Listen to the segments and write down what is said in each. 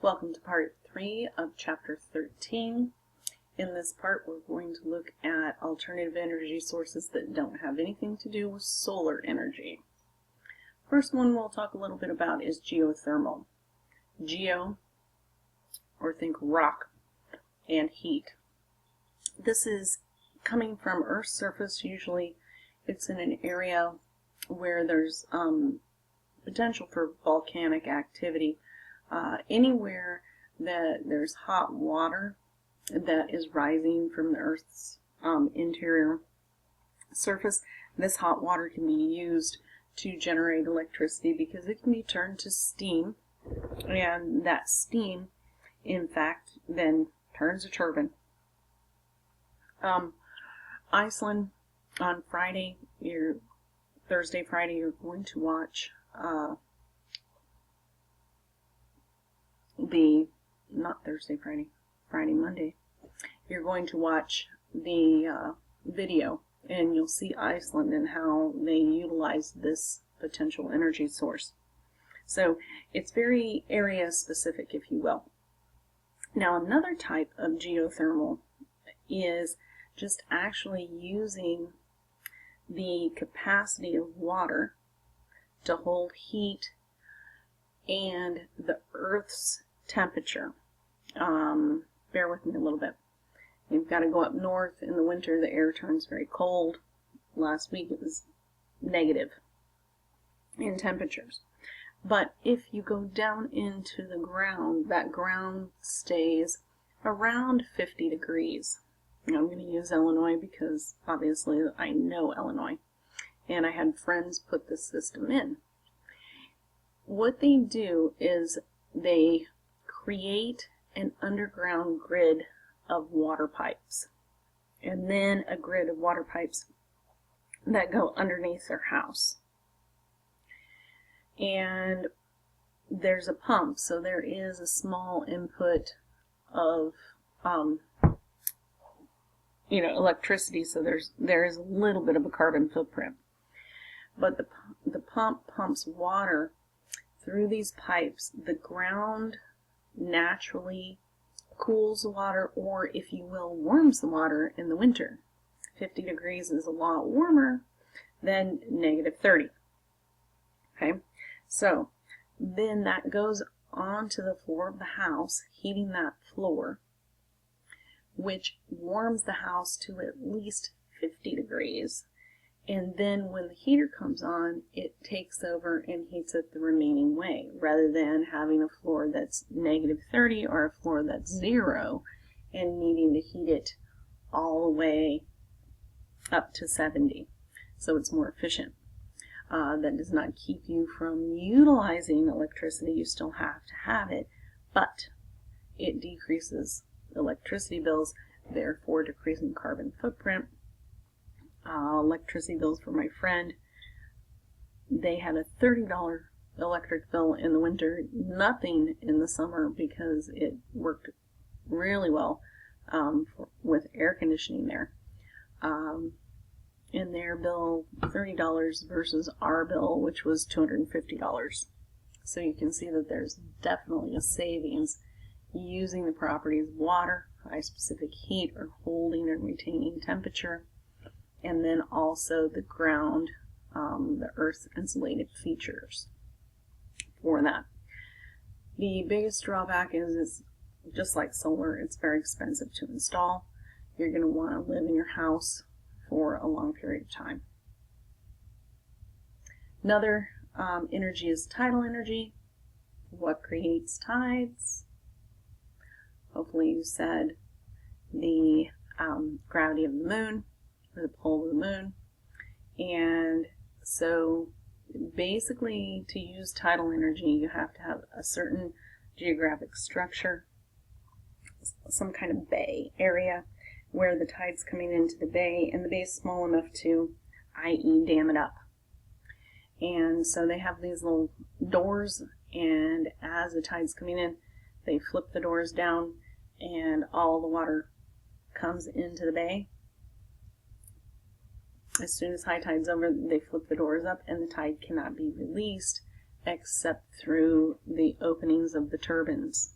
Welcome to part 3 of chapter 13. In this part, we're going to look at alternative energy sources that don't have anything to do with solar energy. First one we'll talk a little bit about is geothermal. Geo, or think rock, and heat. This is coming from Earth's surface. Usually it's in an area where there's potential for volcanic activity. Anywhere that there's hot water that is rising from the Earth's interior surface, this hot water can be used to generate electricity because it can be turned to steam, and that steam, in fact, then turns a turbine. Iceland, on Friday, Thursday, Friday, you're going to watch not Thursday, Friday, Monday, you're going to watch the video, and you'll see Iceland and how they utilize this potential energy source. So it's very area specific, if you will. Now, another type of geothermal is just actually using the capacity of water to hold heat and the Earth's temperature. Bear with me a little bit. You've got to go up north in the winter. The air turns very cold. Last week it was negative in temperatures. But if you go down into the ground, that ground stays around 50 degrees. Now, I'm going to use Illinois because obviously I know Illinois, and I had friends put this system in. What they do is they create an underground grid of water pipes, and then a grid of water pipes that go underneath their house. And there's a pump, so there is a small input of electricity, so there is a little bit of a carbon footprint. But the pump pumps water through these pipes. The ground naturally cools the water, or if you will, warms the water in the winter. 50 degrees is a lot warmer than negative 30. Okay, so then that goes onto the floor of the house, heating that floor, which warms the house to at least 50 degrees. And then when the heater comes on, it takes over and heats it the remaining way, rather than having a floor that's negative 30 or a floor that's 0 and needing to heat it all the way up to 70. So it's more efficient. That does not keep you from utilizing electricity. You still have to have it, but it decreases electricity bills, therefore decreasing carbon footprint. Electricity bills for my friend, they had a $30 electric bill in the winter, nothing in the summer because it worked really well with air conditioning there. And their bill, $30 versus our bill, which was $250. So you can see that there's definitely a savings using the properties of water, high specific heat, or holding and retaining temperature, and then also the ground, the earth insulated features for that. The biggest drawback is it's just like solar, it's very expensive to install. You're going to want to live in your house for a long period of time. Another energy is tidal energy. What creates tides? Hopefully you said the gravity of the moon, or the pull of the moon. And so basically, to use tidal energy, you have to have a certain geographic structure, some kind of bay area where the tide's coming into the bay, and the bay is small enough to, i.e., dam it up. And so they have these little doors, and as the tide's coming in, they flip the doors down, and all the water comes into the bay. As soon as high tide's over, they flip the doors up, and the tide cannot be released except through the openings of the turbines.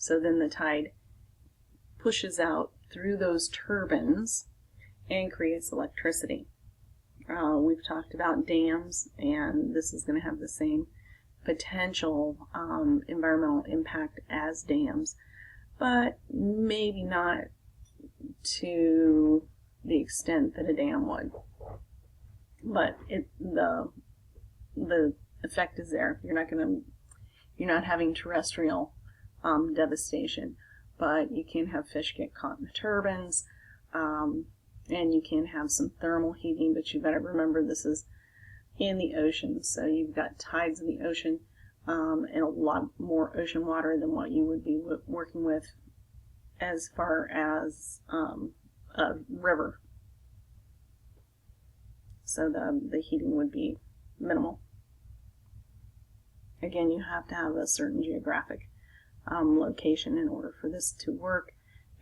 So then the tide pushes out through those turbines and creates electricity. We've talked about dams, and this is going to have the same potential environmental impact as dams, but maybe not to the extent that a dam would. But the effect is there. You're not having terrestrial devastation, but you can have fish get caught in the turbines, and you can have some thermal heating, but you better remember this is in the ocean, so you've got tides in the ocean, and a lot more ocean water than what you would be working with as far as a river. So the heating would be minimal. Again, you have to have a certain geographic location in order for this to work.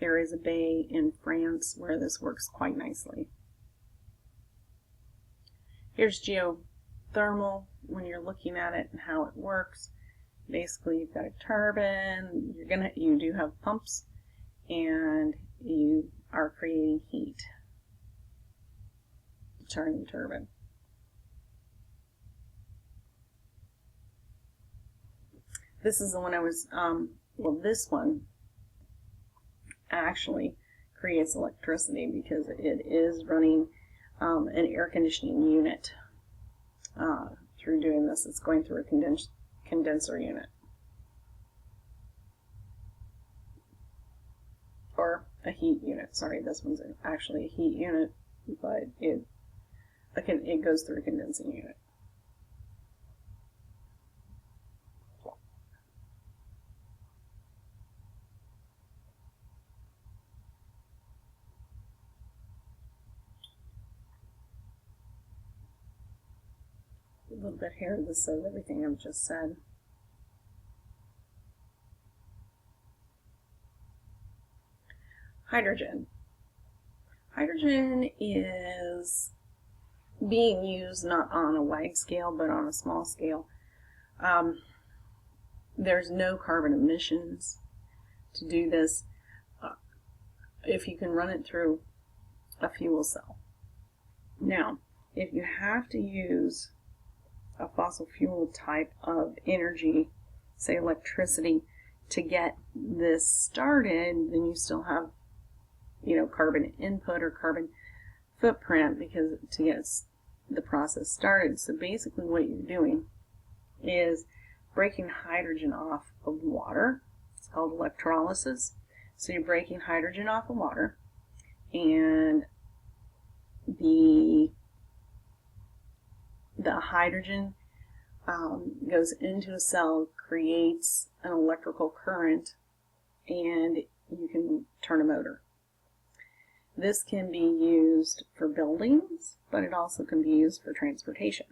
There is a bay in France where this works quite nicely. Here's geothermal when you're looking at it and how it works. Basically, you've got a turbine, you do have pumps, and you are creating heat, turning the turbine. This is the one I was, this one actually creates electricity because it is running an air conditioning unit through doing this. It's going through a condenser unit. Or a heat unit. Sorry, this one's actually a heat unit, but it goes through a condensing unit. A little bit here, this says everything I've just said. Hydrogen. Hydrogen is being used not on a wide scale, but on a small scale. There's no carbon emissions to do this if you can run it through a fuel cell. Now, if you have to use a fossil fuel type of energy, say electricity, to get this started, then you still have, carbon input or carbon footprint because to get the process started. So basically what you're doing is breaking hydrogen off of water. It's called electrolysis. So you're breaking hydrogen off of water, and the hydrogen goes into a cell, creates an electrical current, and you can turn a motor. This can be used for buildings, but it also can be used for transportation.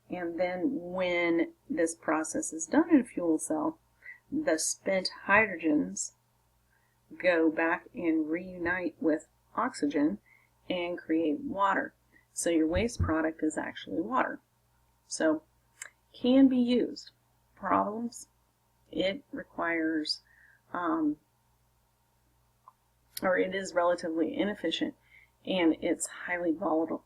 And then when this process is done in a fuel cell, the spent hydrogens go back and reunite with oxygen and create water. So your waste product is actually water. So can be used. Problems? It requires, or it is relatively inefficient, and it's highly volatile.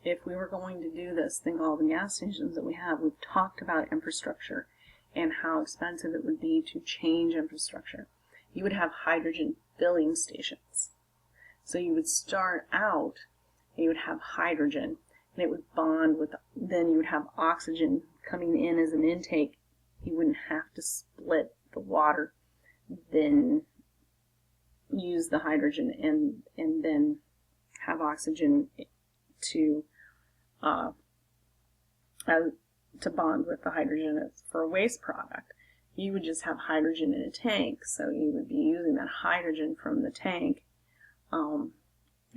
If we were going to do this, think of all the gas stations that we have. We've talked about infrastructure and how expensive it would be to change infrastructure. You would have hydrogen filling stations. So you would start out, and you would have hydrogen, and it would bond with, then you would have oxygen coming in as an intake. You wouldn't have to split the water, then use the hydrogen and then have oxygen to bond with the hydrogen. For a waste product, you would just have hydrogen in a tank, so you would be using that hydrogen from the tank.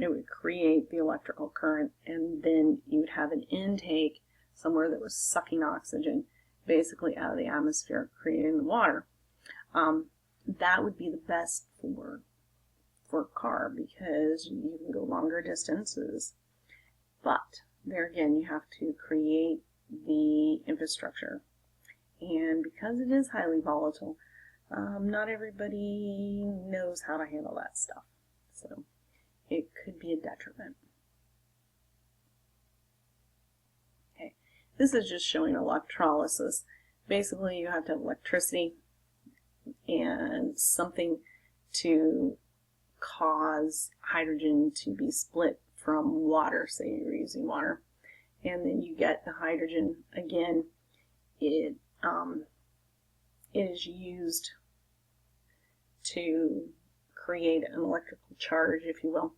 It would create the electrical current, and then you would have an intake somewhere that was sucking oxygen basically out of the atmosphere, creating the water. That would be the best for a car because you can go longer distances, but there again you have to create the infrastructure, and because it is highly volatile, Not everybody knows how to handle that stuff, so it could be a detriment. Okay, this is just showing electrolysis. Basically, you have to have electricity and something to cause hydrogen to be split from water. Say you're using water, and then you get the hydrogen. Again, it is used to create an electrical charge, if you will,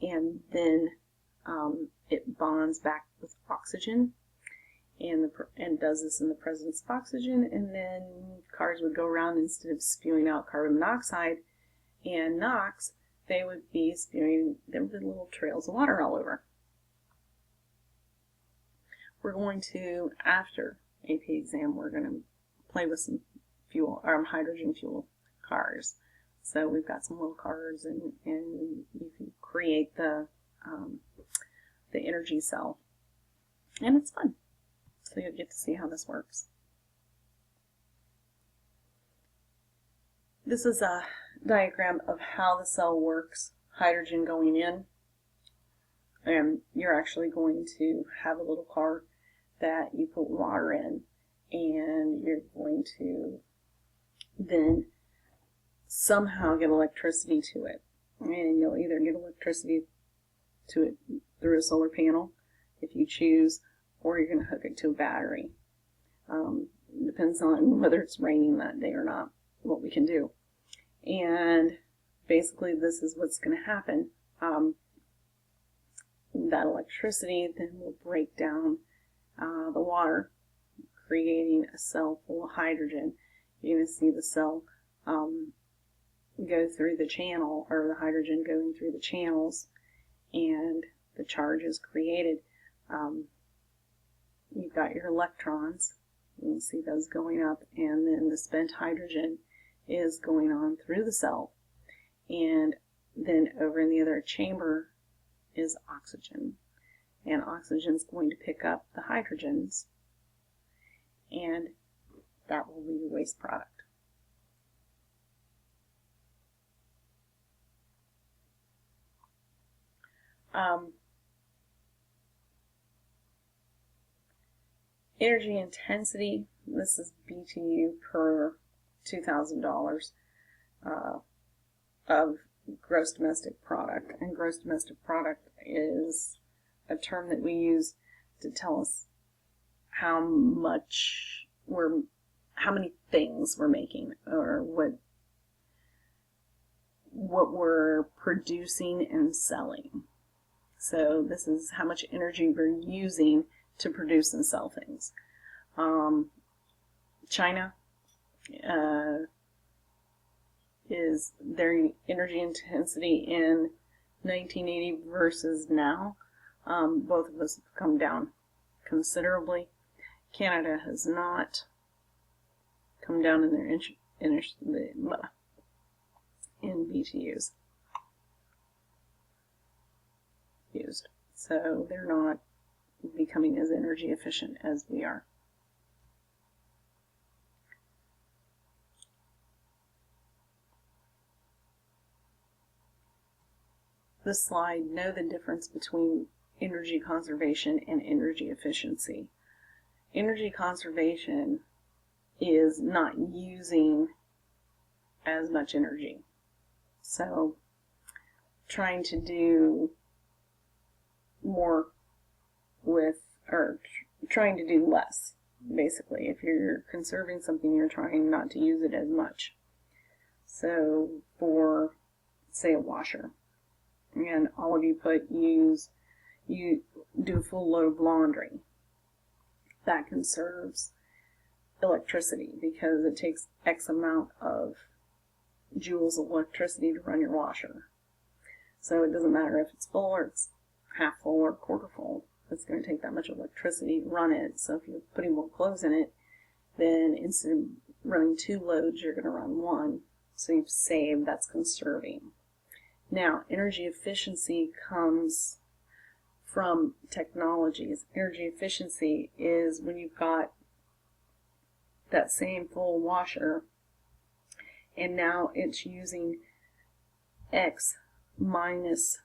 and then it bonds back with oxygen, and does this in the presence of oxygen, and then cars would go around, instead of spewing out carbon monoxide and NOx, they would be spewing them with little trails of water all over. We're going to, after AP exam, we're going to play with some fuel, or hydrogen fuel cars. So we've got some little cars, and you can create the energy cell, and it's fun. So you'll get to see how this works. This is a diagram of how the cell works. Hydrogen going in, and you're actually going to have a little car that you put water in, and you're going to then somehow get electricity to it. And you'll either get electricity to it through a solar panel, if you choose, or you're going to hook it to a battery. Depends on whether it's raining that day or not, what we can do. And basically this is what's going to happen. That electricity then will break down the water, creating a cell full of hydrogen. You're going to see the cell go through the channel, or the hydrogen going through the channels, and the charge is created. You've got your electrons, you can see those going up, and then the spent hydrogen is going on through the cell, and then over in the other chamber is oxygen, and oxygen is going to pick up the hydrogens, and that will be your waste product. Energy intensity, this is BTU per $2,000 of gross domestic product. And gross domestic product is a term that we use to tell us how many things we're making, or what we're producing and selling. So this is how much energy we're using to produce and sell things. China is their energy intensity in 1980 versus now. Both of us have come down considerably. Canada has not come down in their in BTUs used. So they're not becoming as energy efficient as we are. This slide, know the difference between energy conservation and energy efficiency. Energy conservation is not using as much energy. So trying to do more with, or trying to do less, basically. If you're conserving something, you're trying not to use it as much. So for, say, a washer, and all of you you do a full load of laundry, that conserves electricity, because it takes X amount of joules of electricity to run your washer. So it doesn't matter if it's full, or it's half full, or quarter full. It's going to take that much electricity to run it. So if you're putting more clothes in it, then instead of running 2 loads, you're going to run 1. So you've saved. That's conserving. Now, energy efficiency comes from technologies. Energy efficiency is when you've got that same full washer, and now it's using X minus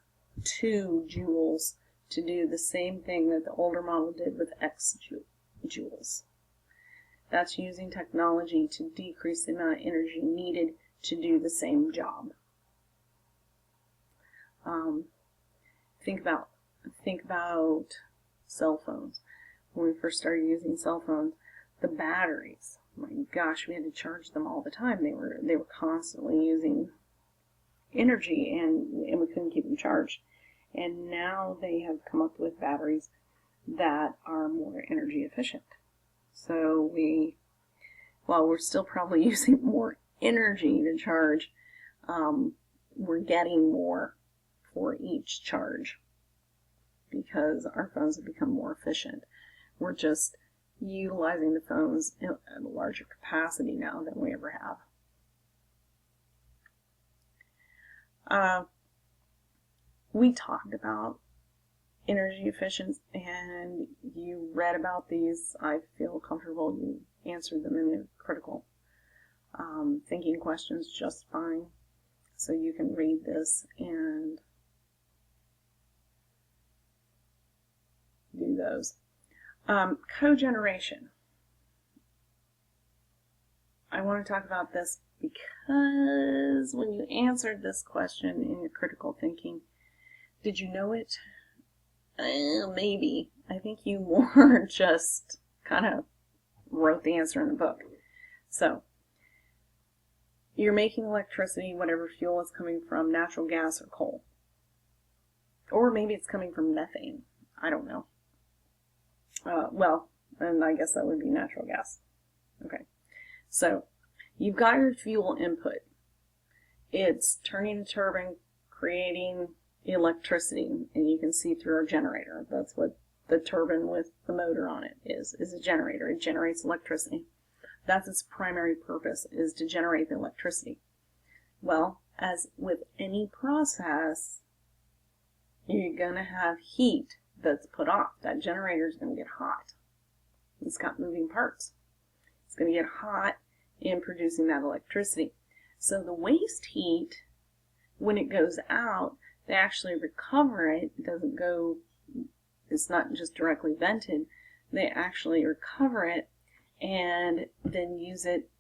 2 joules to do the same thing that the older model did with X joules. That's using technology to decrease the amount of energy needed to do the same job. Think about cell phones. When we first started using cell phones, the batteries, my gosh, we had to charge them all the time. They were constantly using energy, and we couldn't keep them charged. And now they have come up with batteries that are more energy efficient. So while we're still probably using more energy to charge, we're getting more for each charge because our phones have become more efficient. We're just utilizing the phones at a larger capacity now than we ever have. We talked about energy efficiency, and you read about these. I feel comfortable you answered them in the critical thinking questions just fine. So you can read this and do those. Cogeneration. I want to talk about this because when you answered this question in your critical thinking, did you know it? Maybe. I think you more just kind of wrote the answer in the book. So, you're making electricity, whatever fuel is coming from, natural gas or coal. Or maybe it's coming from methane. I don't know. Well, and I guess that would be natural gas. Okay. So, you've got your fuel input. It's turning the turbine, creating electricity, and you can see through our generator. That's what the turbine with the motor on it is a generator. It generates electricity. That's its primary purpose, is to generate the electricity. Well, as with any process, you're going to have heat that's put off. That generator is going to get hot. It's got moving parts. It's going to get hot in producing that electricity. So the waste heat, when it goes out, they actually recover it. It doesn't go, it's not just directly vented. They actually recover it and then use it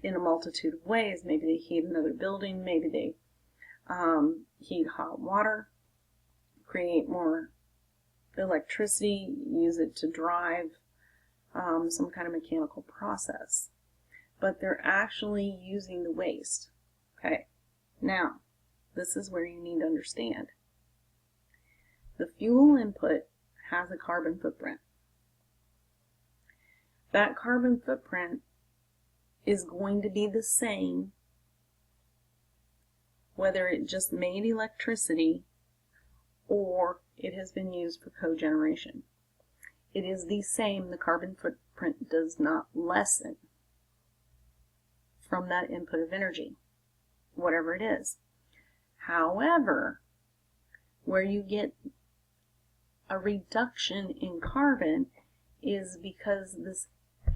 in a multitude of ways. Maybe they heat another building. Maybe they heat hot water, create more electricity, use it to drive some kind of mechanical process. But they're actually using the waste. Okay, now this is where you need to understand. The fuel input has a carbon footprint. That carbon footprint is going to be the same whether it just made electricity or it has been used for cogeneration. It is the same. The carbon footprint does not lessen from that input of energy, whatever it is. However, where you get a reduction in carbon is because this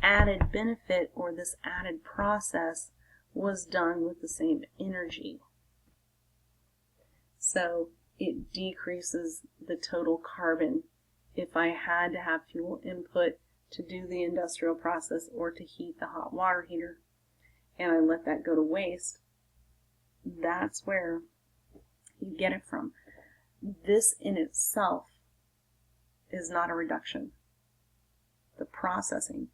added benefit or this added process was done with the same energy. So it decreases the total carbon. If I had to have fuel input to do the industrial process or to heat the hot water heater, and I let that go to waste, that's where you get it from. This in itself is not a reduction. The processing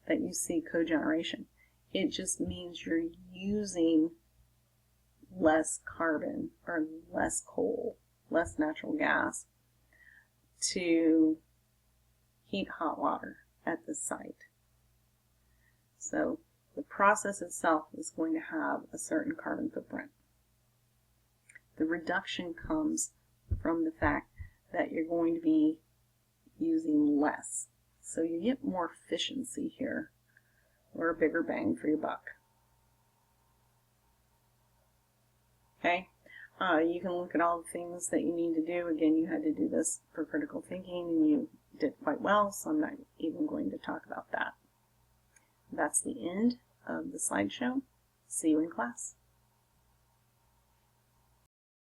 that you see, cogeneration, it just means you're using less carbon or less coal, less natural gas to heat hot water at the site. So the process itself is going to have a certain carbon footprint. The reduction comes from the fact that you're going to be using less. So you get more efficiency here, or a bigger bang for your buck. Okay? You can look at all the things that you need to do. Again, you had to do this for critical thinking, and you did quite well, so I'm not even going to talk about that. That's the end of the slideshow. See you in class.